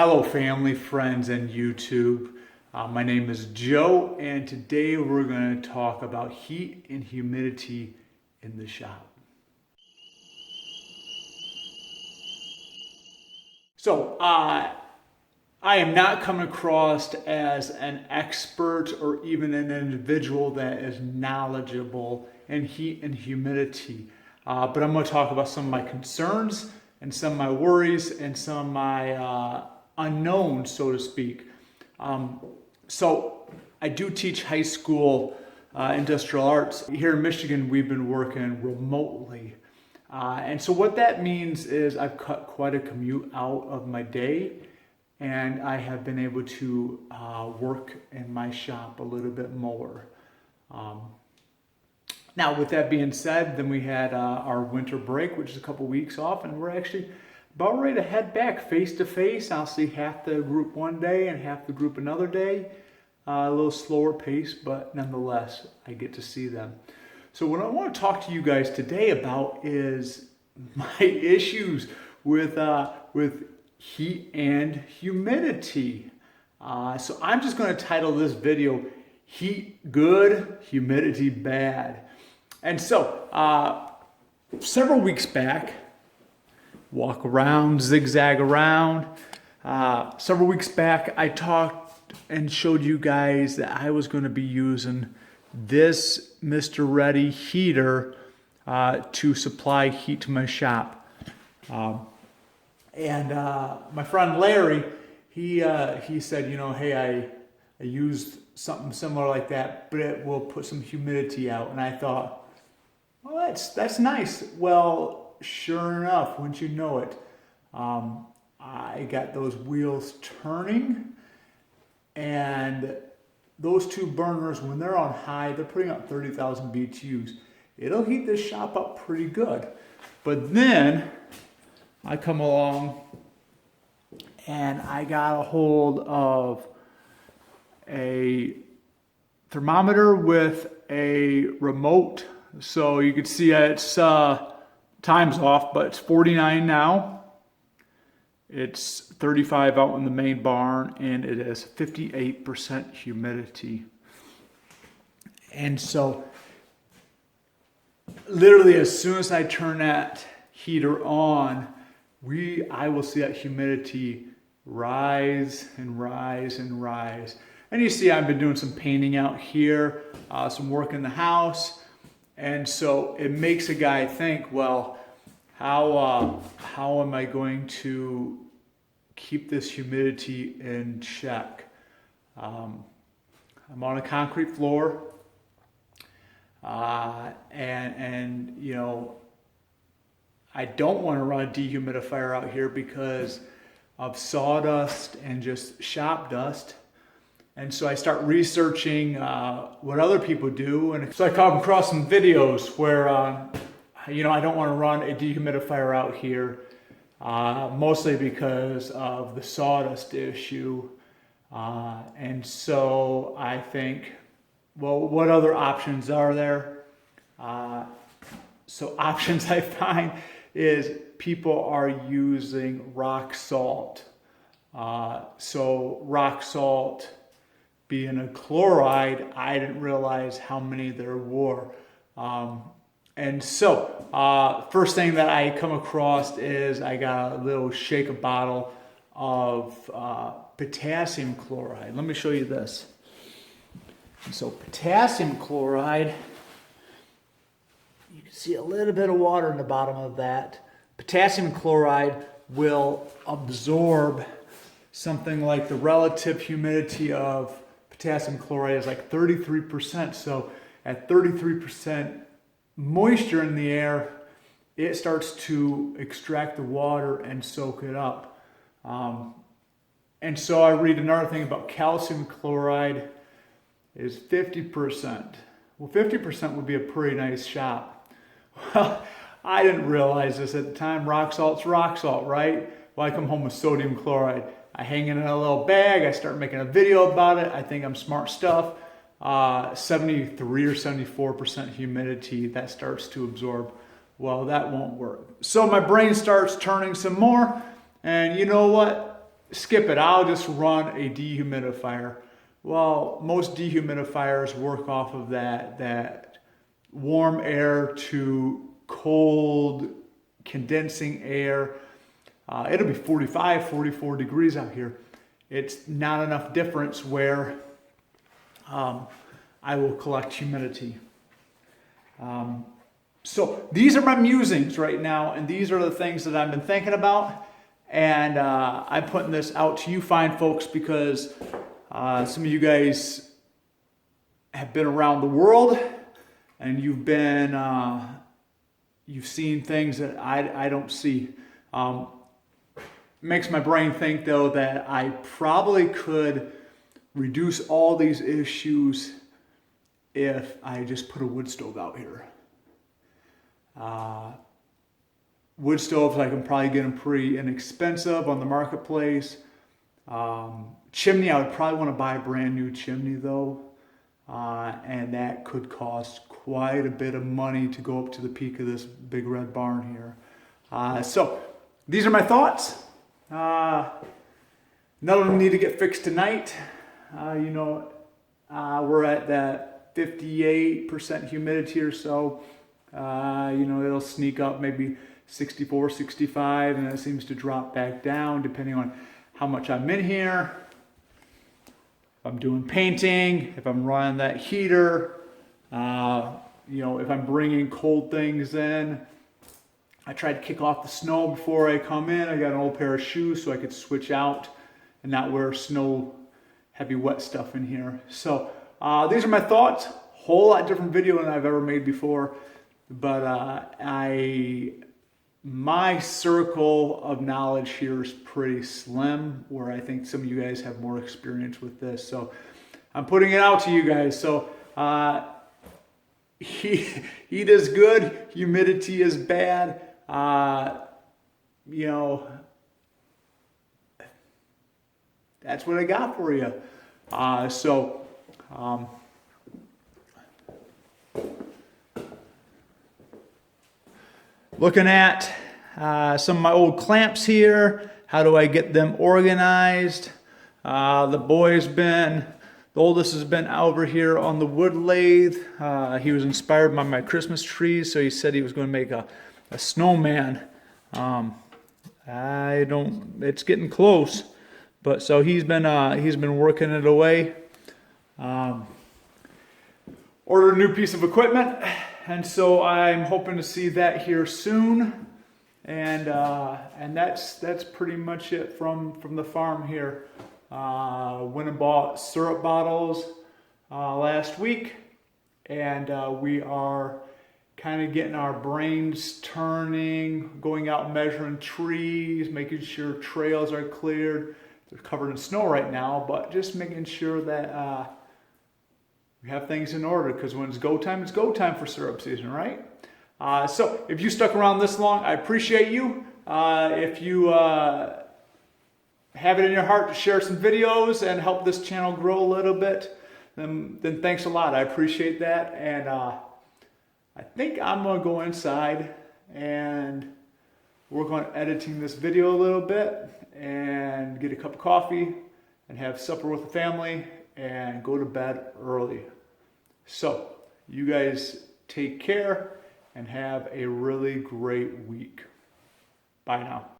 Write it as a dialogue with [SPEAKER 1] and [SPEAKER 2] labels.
[SPEAKER 1] Hello family, friends, and YouTube. My name is Joe, and today we're going to talk about heat and humidity in the shop. So, I am not coming across as an expert or even an individual that is knowledgeable in heat and humidity, but I'm going to talk about some of my concerns and some of my worries and some of my unknowns, so to speak. So I do teach high school industrial arts. Here in Michigan, we've been working remotely. And so what that means is I've cut quite a commute out of my day, and I have been able to work in my shop a little bit more. Now, with that being said, then we had our winter break, which is a couple weeks off, and we're actually about ready to head back face to face. I'll see half the group one day and half the group another day. A little slower pace, but nonetheless, I get to see them. So what I want to talk to you guys today about is my issues with heat and humidity. So I'm just going to title this video, Heat Good, Humidity Bad. And so, several weeks back, walk around, zigzag around. Several weeks back, I talked and showed you guys that I was going to be using this Mr. Ready heater to supply heat to my shop. And my friend Larry, he said, hey, I used something similar like that, but it will put some humidity out. And I thought, well, that's nice. Well, sure enough, wouldn't you know it, I got those wheels turning, and those two burners, when they're on high, they're putting out 30,000 BTUs. It'll heat this shop up pretty good. But then I come along and I got a hold of a thermometer with a remote. So you can see it's time's off, but it's 49 now. It's 35 out in the main barn, and it is 58% humidity. And so literally as soon as I turn that heater on, I will see that humidity rise and rise and rise. And you see I've been doing some painting out here, some work in the house. And so it makes a guy think, well, how am I going to keep this humidity in check? I'm on a concrete floor, and I don't want to run a dehumidifier out here because of sawdust and just shop dust. And so I start researching what other people do. And so I come across some videos where, I don't want to run a dehumidifier out here, mostly because of the sawdust issue. And so I think, well, what other options are there? So options I find is people are using rock salt. So rock salt being a chloride, I didn't realize how many there were. And so, first thing that I come across is I got a little shaker bottle of potassium chloride. Let me show you this. And so potassium chloride, you can see a little bit of water in the bottom of that. Potassium chloride will absorb something like the relative humidity of potassium chloride is like 33%. So at 33% moisture in the air, it starts to extract the water and soak it up. And so I read another thing about calcium chloride is 50%. Well, 50% would be a pretty nice shop. Well, I didn't realize this at the time. Rock salt's rock salt, right? Well, I come home with sodium chloride. I hang it in a little bag. I start making a video about it. I think I'm smart stuff. 73 or 74% humidity, that starts to absorb. Well, that won't work. So my brain starts turning some more, and you know what? skip it, I'll just run a dehumidifier. Well, most dehumidifiers work off of that warm air to cold condensing air. It'll be 45, 44 degrees out here. It's not enough difference where I will collect humidity. So these are my musings right now, and these are the things that I've been thinking about. And I'm putting this out to you fine folks because some of you guys have been around the world, and you've seen things that I don't see. Makes my brain think though that I probably could reduce all these issues if I just put a wood stove out here. Wood stoves, I can probably get them pretty inexpensive on the marketplace. Chimney, I would probably want to buy a brand new chimney though. And that could cost quite a bit of money to go up to the peak of this big red barn here. So these are my thoughts. None of them need to get fixed tonight. We're at that 58% humidity or so. It'll sneak up maybe 64, 65, and it seems to drop back down depending on how much I'm in here. If I'm doing painting, if I'm running that heater, if I'm bringing cold things in. I tried to kick off the snow before I come in. I got an old pair of shoes so I could switch out and not wear snow, heavy wet stuff in here. So these are my thoughts. Whole lot different video than I've ever made before. But my circle of knowledge here is pretty slim, where I think some of you guys have more experience with this. So I'm putting it out to you guys. So heat is good, humidity is bad. That's what I got for you. Looking at some of my old clamps here. How do I get them organized? The oldest has been over here on the wood lathe. He was inspired by my Christmas trees, so he said he was going to make a snowman. It's getting close, but so he's been working it away. Ordered a new piece of equipment, and so I'm hoping to see that here soon. And that's pretty much it from the farm here. Went and bought syrup bottles last week, and we are kind of getting our brains turning, going out measuring trees, making sure trails are cleared. They're covered in snow right now, but just making sure that we have things in order, because when it's go time for syrup season, right? So if you stuck around this long, I appreciate you. If you have it in your heart to share some videos and help this channel grow a little bit, then thanks a lot. I appreciate that. And I think I'm going to go inside and work on editing this video a little bit and get a cup of coffee and have supper with the family and go to bed early. So you guys take care and have a really great week. Bye now.